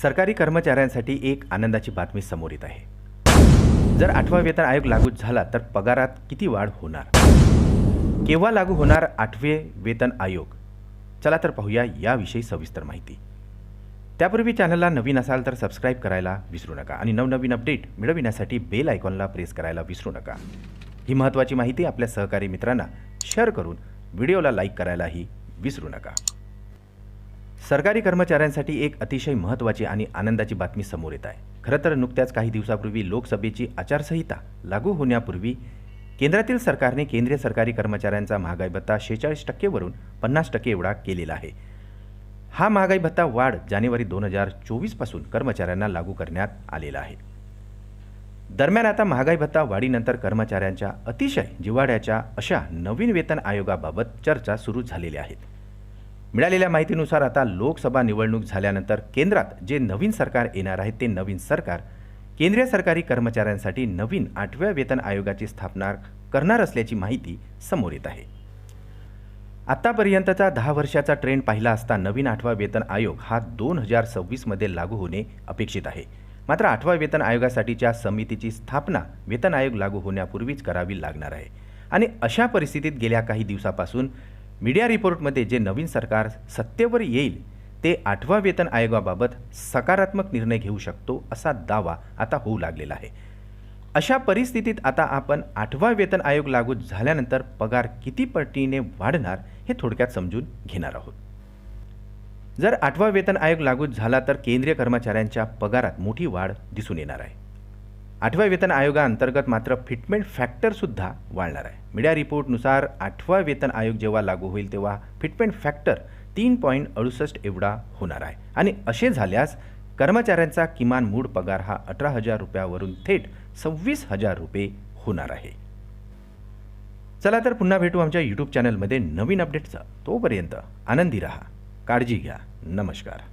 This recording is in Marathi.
सरकारी कर्मचाऱ्यांसाठी एक आनंदाची बातमी समोर येत आहे. जर 8वा वेतन आयोग लागू झाला तर पगारात किती वाढ होणार? केव्हा लागू होणार 8वे वेतन आयोग? चला तर पाहूया याविषयी सविस्तर माहिती. त्यापूर्वी चॅनलला नवीन असाल तर सबस्क्राईब करायला विसरू नका आणि नवनवीन अपडेट मिळविण्यासाठी बेल आयकॉनला प्रेस करायला विसरू नका. ही महत्त्वाची माहिती आपल्या सहकारी मित्रांना शेअर करून व्हिडिओला लाईक करायलाही विसरू नका. सरकारी कर्मचाऱ्यांसाठी एक अतिशय महत्त्वाची आणि आनंदाची बातमी समोर येत आहे. खरं तर नुकत्याच काही दिवसापूर्वी लोकसभेची आचारसंहिता लागू होण्यापूर्वी केंद्रातील सरकारने केंद्रीय सरकारी कर्मचाऱ्यांचा महागाई भत्ता 46% वरून 50% एवढा केलेला आहे. हा महागाई भत्ता वाढ जानेवारी 2024 पासून कर्मचाऱ्यांना लागू करण्यात आलेला आहे. दरम्यान आता महागाई भत्ता वाढीनंतर कर्मचाऱ्यांच्या अतिशय जिव्हाळ्याच्या अशा नवीन वेतन आयोगाबाबत चर्चा सुरू झालेल्या आहेत. मिळालेल्या माहितीनुसार आता लोकसभा निवडणूक झाल्यानंतर केंद्रात जे नवीन सरकार येणार आहे ते नवीन सरकार केंद्रीय सरकारी कर्मचाऱ्यांसाठी नवीन 8व्या वेतन आयोगाची स्थापना करणार असल्याची माहिती समोर येत आहे. आतापर्यंतचा 10 वर्षाचा ट्रेंड पाहिला असता नवीन 8वा वेतन आयोग हा 2026 मध्ये लागू होणे अपेक्षित आहे. मात्र 8व्या वेतन आयोगासाठीच्या समितीची स्थापना वेतन आयोग लागू होण्यापूर्वीच करावी लागणार आहे. आणि अशा परिस्थितीत गेल्या काही दिवसापासून मीडिया रिपोर्टमध्ये जे नवीन सरकार सत्तेवर येईल ते 8व्या वेतन आयोगाबाबत सकारात्मक निर्णय घेऊ शकतो असा दावा आता होऊ लागलेला आहे. अशा परिस्थितीत आता आपण 8वा वेतन आयोग लागू झाल्यानंतर पगार किती पटीने वाढणार हे थोडक्यात समजून घेणार आहोत. जर 8वा वेतन आयोग लागू झाला तर केंद्रीय कर्मचाऱ्यांच्या पगारात मोठी वाढ दिसून येणार आहे. 8व्या वेतन आयोगाअंतर्गत मात्र फिटमेंट फॅक्टर सुद्धा वाढणार आहे. मीडिया रिपोर्टनुसार 8वा वेतन आयोग जेव्हा लागू होईल तेव्हा फिटमेंट फॅक्टर 3.68 एवढा होणार आहे. आणि असे झाल्यास कर्मचाऱ्यांचा किमान मूळ पगार हा 18,000 रुपयावरून थेट 26,000 रुपये होणार आहे. चला तर पुन्हा भेटू आमच्या यूट्यूब चॅनलमध्ये नवीन अपडेटचा. तोपर्यंत आनंदी रहा, काळजी घ्या. नमस्कार.